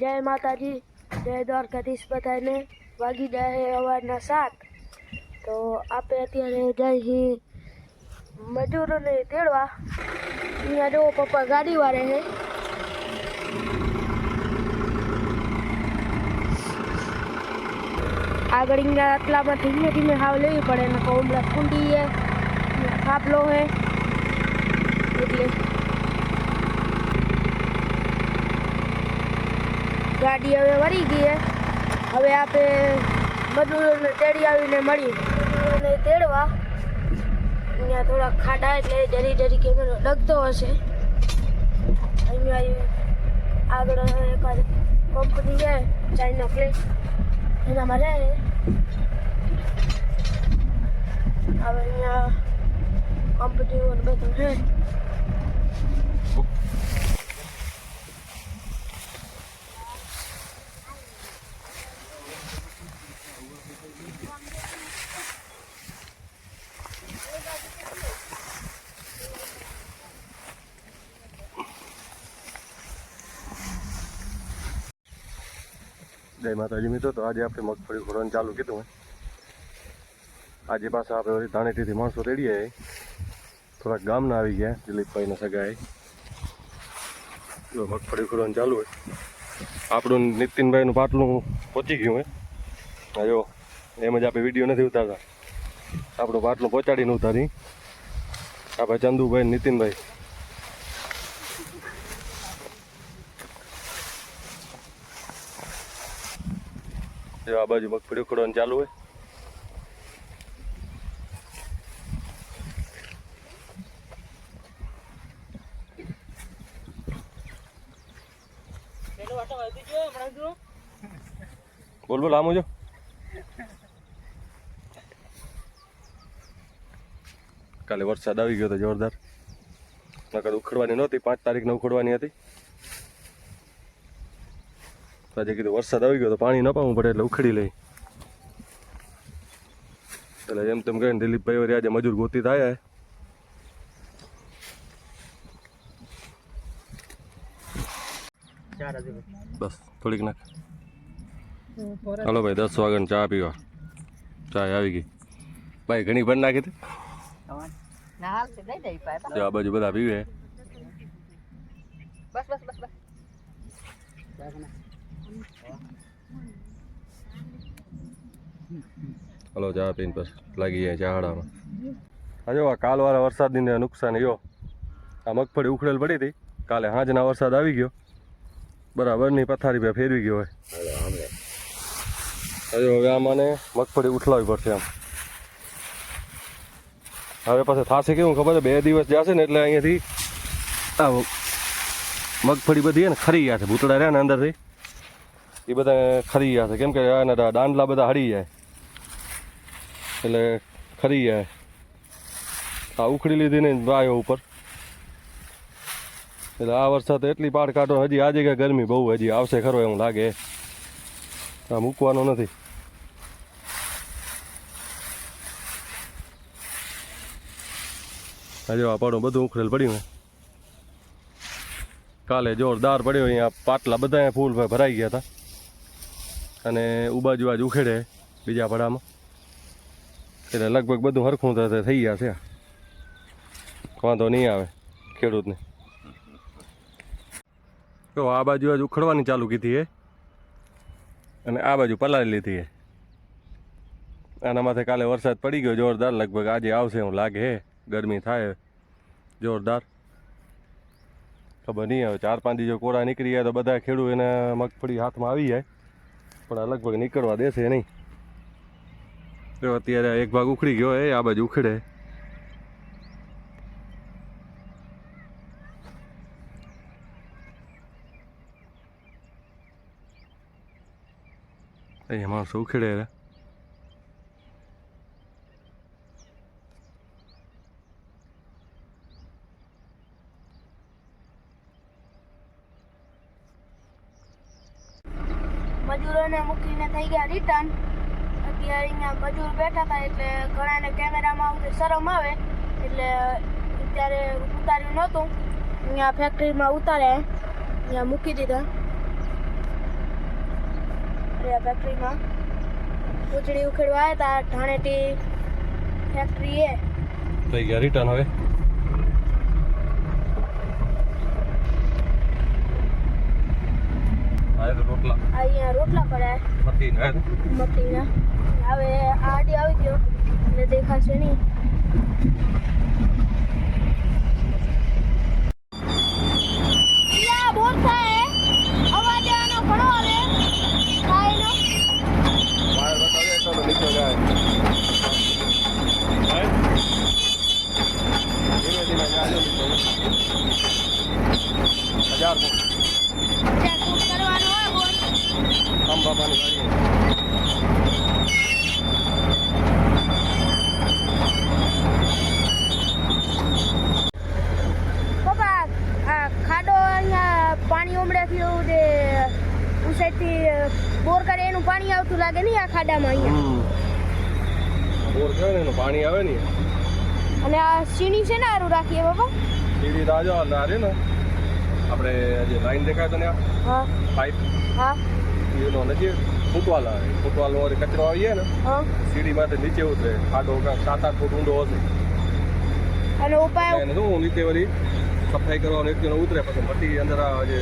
જય માતાજી, જય દ્વારકાધીશ બધાને. વાગી જાય સવારના 7. તો આપણે અત્યારે જઈ મજૂરોને તેડવા. અહીંયા જો પપ્પા ગાડી વાળે છે. આગળ અહીંયા આટલામાં ધીમે ધીમે હાવ લેવી પડે ને હમણાં કુંડી છે, થાપલો છે એટલે ગાડી હવે વળી ગઈ છે. હવે આપણે મજૂરોને તેડી આવીને મળીએ. મજૂરોને તેડવા અહીંયા થોડા ખાડા એટલે જરી કેમેરો ડગતો હશે. અહીંયા આગળ એકાદ કંપની છે ચાઇના પ્લેટ, એનામાં રહે. હવે અહીંયા કંપનીઓ બધું છે. જય માતાજી મિત્રો. તો આજે આપણે મગફળી ખોરવાનું ચાલુ કીધું હે. આજે પાછા આપણે વળી ધાણેટીથી માણસો રેડીએ થોડાક ગામના આવી ગયા દિલીપભાઈને સગાએ. જો મગફળી ખોરવાનું ચાલુ હોય. આપણું નીતિનભાઈનું પાટલું પહોંચી ગયું હે. જો એમ જ આપણે વિડીયો નથી ઉતારતા, આપણું પાટલું પહોંચાડીને ઉતારી આપણે ચંદુભાઈ નીતિનભાઈ. જો આ બાજુ મગફળી ઉખડવાનું ચાલુ હોય. બોલ આમ જો. કાલે વરસાદ આવી ગયો હતો જોરદાર. નકર ઉખડવાની નહોતી, 5 તારીખને ઉખડવાની હતી. આજે કીધું વરસાદ આવી ગયો તો પાણી ન પાવું પડે એટલે ઉખડી લઈ. એટલે એમ તેમ કહીને દિલીપભાઈ વળી આજે મજૂર ગોતી થાય. બસ થોડીક નાખ. હાલો ભાઈ 10 વાગ્યાની ચા પીવા. ચા આવી ગઈ ભાઈ, ઘણી ભર નાખી હતી. આ બાજુ બધા પીવે. હલો ચા પીને પછી લાગી જાય ચાહડામાં. હા જો આ કાલવાળા વરસાદની નુકસાન યો. આ મગફળી ઉખડેલ પડી હતી કાલે, સાંજના વરસાદ આવી ગયો બરાબરની પથારી પે ફેરવી ગયો હોય. હજુ હવે આમાંને મગફળી ઉઠલાવી પડશે. આમ હવે પછી થશે કેવું ખબર છે, 2 દિવસ જશે ને એટલે અહીંયાથી આ મગફળી બધી ને ખરી ગયા છે. ભૂતળા રહ્યા ને અંદરથી એ બધા ખરી ગયા છે, કેમ કે એના દાંડલા બધા હળી જાય એટલે ખરી જાય. આ ઉખડી લીધી ને વાયો ઉપર એટલે આ વરસાદ એટલી પાડ કાઢો. હજી આજે કે ગરમી બહુ હજી આવશે ખરો એવું લાગે. આ મૂકવાનો નથી. હજુ આ પાડું બધું ઉખડેલ પડ્યું. કાલે જોરદાર પડ્યો. અહીંયા પાટલા બધા ફૂલ ભરાઈ ગયા હતા અને ઉબાજુ આજ ઉખેડે બીજા પડામાં એટલે લગભગ બધું હરખું થઈ ગયા છે. વાંધો નહીં આવે ખેડૂતને. તો આ બાજુ આજ ઉખડવાની ચાલુ કીધી છે અને આ બાજુ પલાળી લીધી છે. આના માથે કાલે વરસાદ પડી ગયો જોરદાર. લગભગ આજે આવશે એવું લાગે. ગરમી થાય જોરદાર. ખબર નહીં આવે. 4-5 દિવસ કોરા નીકળી જાય તો બધા ખેડૂત એને મગફળી હાથમાં આવી જાય, પણ આ લગભગ નીકળવા દેશે નહીં. તો અત્યારે એક ભાગ ઉખડી ગયો એ આ બાજુ ઉખડે. અહીંયા માણસો ઉખેડે. મજૂરોને મૂકીને થઈ ગયા રિટર્ન. અત્યારે અહીંયા મજૂર બેઠા હતા એટલે ઘણાને કેમેરામાં આવતી શરમ આવે એટલે અત્યારે ઉતાર્યું નહોતું. અહીંયા ફેક્ટરીમાં ઉતારે, અહીંયા મૂકી દીધા. આપણે આ ફેક્ટરીમાં પૂંછડી ઉખેડવા આવ્યા હતા ધાણેટી ફેક્ટરી એ થઈ ગયા રિટર્ન હવે રોટલા અહીંયા રોટલા પડ્યા મટીના હવે આડી આવી ગયો એટલે દેખાશે નહીં બોર થાય અવાજ આનો ઘણો આવે થાય નીચે જાય ધીમે ધીમે જાય 1000 ફૂટ કરવાનો હોય બોર કમ બાપાની ગાડી પપ્પા આ ખાડો અહીંયા પાણી ઉમડેથી જે ઉસાઈડથી બોર કરે એનું પાણી આવતું લાગે નહીં આ ખાડામાં અહીંયા બોર કરે ને એનું પાણી આવે ને અને આ સીણી છે ને સારું રાખીએ બાપા સીડી રાજો ના રે ને આપણે જે લાઈન દેખાય તો ને હા પાઇપ હા એનો નજીક ફૂટવાલ આવે ફૂટવાલ નો કચરો આવીએ ને હા સીડીમાંથી નીચે ઉતરે ખાડો 7-8 ફૂટ ઊંડો હશે અને ઉપાય એને શું નીચે વળી સફાઈ કરવાનો એક જણો ઉતરે પછી મટી અંદર આ જે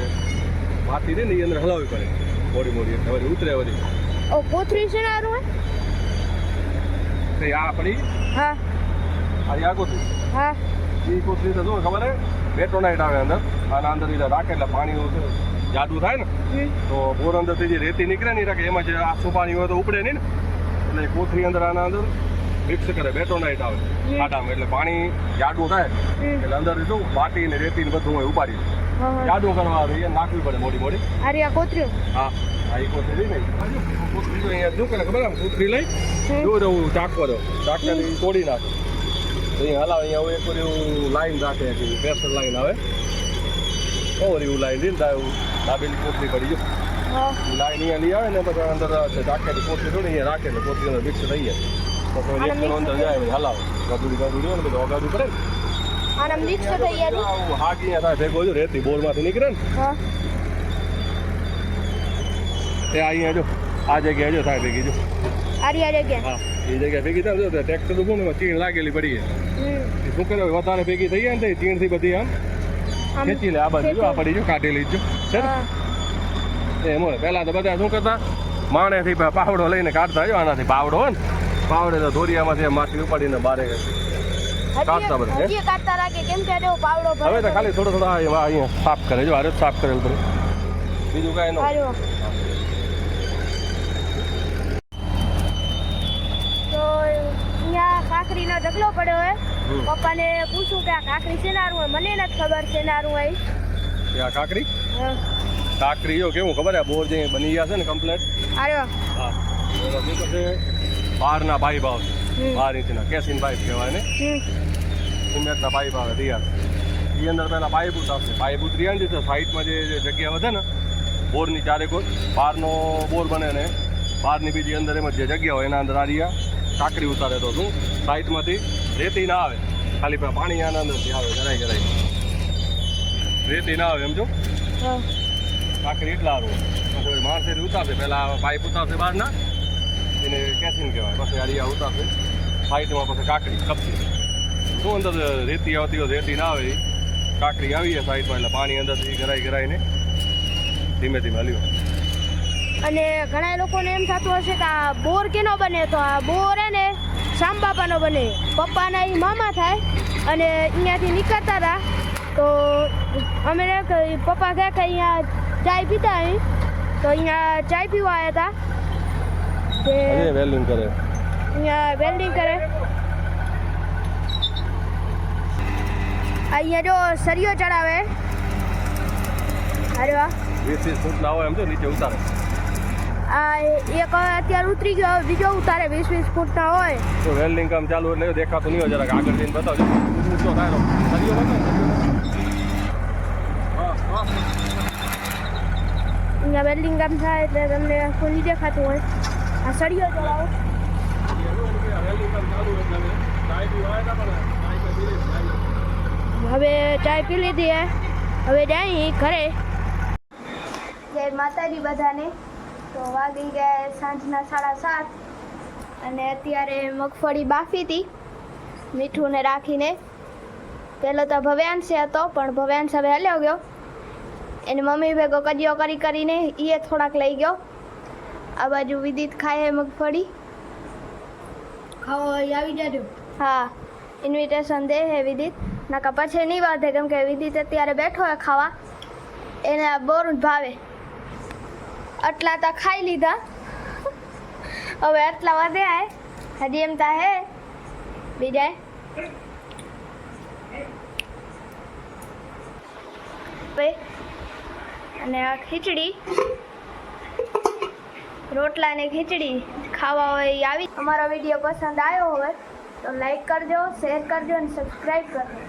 માટી રહે ને એ અંદર હલાવવી પડે મોડી મોડી એટલે વળી ઉતરે વળી ઓ કોથરી છે ને સારું તે આ પડી હા આ કોથરી હા એ કોથરી તો શું ખબર હે બેટોનાઇટ આવે અંદર આના અંદર એટલે રાખે એટલે પાણીનું જાદુ થાય ને તો બોર અંદરથી જે રેતી નીકળે ને રાખે એમાં જે આછું પાણી હોય તો ઉપડે નહીં ને એટલે કોથરી અંદર આના અંદર મિક્સ કરે બેટોનાઇટ આવે ખાડામાં એટલે પાણી જાડું થાય એટલે અંદર શું માટી ને રેતી ને બધું હોય ઉપાડી જાડું કરવા આવે એ નાખવી પડે મોડી મોડી આ કોથરી હા આ કોથરી લઈ કોથરી તો અહીંયા શું કરે ખબર આમ કોથરી લઈ જો રહું ચાકવો દો ચાકવાથી તોડી નાખે તો અહીંયા હલાવે અહીંયા એક વાર એવું લાઈન રાખે પ્રેશર લાઈન આવે ઓર એવું લાઈન લઈને દાબેલી કોથરી પડી ગયો લાઈન અહીંયા લઈ આવે ને પછી અંદર ચાકવાથી કોથરી થોડી અહીંયા રાખે ને કોથરી અંદર મિક્સ થઈ જાય તો એક અંદર જાય હલાવે ગાદુડી હોય ને બધું ઓગાડવું પડે ને આના મિક્સ થઈ જાય હાક અહીંયા થાય ભેગો જો રેતી બોરમાંથી નીકળે ને હા એ અહીંયા જો આ જગ્યાએ જો થાય ભેગી જો આરી જગ્યા હા એ જગ્યાએ ભેગી થાય જો ટ્રેક્ટર તો ને ચીણ લાગેલી પડી છે શું કરે વધારે ભેગી થઈ જાય ને ચીણથી બધી આમ ખેંચી લે આ બાજુ જો આ પડી જો કાઢેલી જો છે એમ હોય પહેલાં તો બધા શું કરતા માણેથી પાવડો લઈને કાઢતા જો આનાથી પાવડો હોય ને પાવડે તો ધોરિયામાંથી માટી ઉપાડીને બારે કાઢતા બધા કાઢતા રાખે કેમ કે પાવડો હવે તો ખાલી થોડો અહીંયા સાફ કરે જો હારે સાફ કરેલું બધું બીજું કાંઈ ન તો અહીંયા કાકરીનો ઢગલો પડ્યો હોય પપ્પાને પૂછું કે આ કાકરી શેનારું હોય મને નથી ખબર શેનારું હોય આ કાકરી કાકરી જો કેવું ખબર હે બોર જે બની ગયા છે ને કમ્પ્લેટ આર્યો હા બહારના પાઇપ આવશે 12 ઇંચના કેસિન પાઇપ કહેવાય ને સિમેન્ટના પાઇપ આવે તૈયાર એ અંદર પહેલાં પાઇપ ઉતારશે પાઇપ ઉતરી આવે ને સાઈડમાં જે જગ્યા વધે ને બોરની ચારેક બહારનો બોર બને ને બહારની બીજી અંદર એમાં જે જગ્યા હોય એના અંદર આ રહ્યા કાકરી ઉતારે તો શું સાઈડમાંથી રેતી ના આવે ખાલી પાણી આના અંદરથી આવે ગરાઈ રેતી ના આવે એમ જો કાકરી એટલા સારું માણસેથી ઉતારશે પહેલાં પાઇપ ઉતારશે બહારના એને કેસિન કહેવાય પછી આરિયા ઉતારશે સાઈડમાં પછી કાકરી કપસી શું અંદર રેતી આવતી હોય રેતી ના આવે કાકરી આવી જાય સાઈડમાં એટલે પાણી અંદરથી ગરાઈને ધીમે ધીમે હલ્યું અને ઘણા લોકોને એમ થતું હશે કે આ બોર કેનો બને તો આ બોર હે ને શામબાપાનો બને પપ્પાના એ મામા થાય અને અહીંયાથી નીકળતા હતા તો અમે પપ્પા કહે કે અહીંયા ચાય પીતા અહીં તો અહીંયા ચાય પીવા આવ્યા હતા વેલ્ડિંગ કરે અહીંયા વેલ્ડિંગ કરે અહીંયા જો સરિયો ચડાવે અરે વાહ 20 ફૂટ ના હોય એમ તો નીચે ઉતારે આ એક અત્યારે ઉતરી ગયો બીજો ઉતારે 20 ફૂટના હોય તો વેલ્ડિંગ કામ ચાલુ એટલે દેખાતું નહીં હોય જરાક આગળ જઈને બતાવજો ઊંચો થાય સરિયો અહીંયા વેલ્ડિંગ કામ થાય એટલે તમને ખુલ્લી દેખાતું હોય આ સળિયો ચડાવો હવે ચાય પી લીધી હવે જાય ઘરે જય માતાજી બધાને તો વાગી ગયા સાંજના 7:30 અને અત્યારે મગફળી બાફી હતી મીઠું ને રાખીને. પહેલો તો ભવ્યાંશ હતો પણ ભવ્યાંશ હવે હલ્યો ગયો. એની મમ્મી ભેગો કજિયો કરીને એ થોડાક લઈ ગયો. આ બાજુ વિદિત ખાય મગફળી. ખાવા આવી જાજો. હા, ઇન્વિટેશન દે હે વિદિત. નાકા પછી નહીં વાંધે કેમ કે વિદિત અત્યારે બેઠો હોય ખાવા. એને આ બોરું જ ભાવે. આટલા તો ખાઈ લીધા, હવે આટલા વધે આય હજી એમ તા હે બીજા. અને આ ખીચડી, રોટલા ને ખીચડી ખાવા હોય એ આવી. અમારો વિડીયો પસંદ આવ્યો હોય તો લાઈક કરજો, શેર કરજો અને સબસ્ક્રાઈબ કરજો.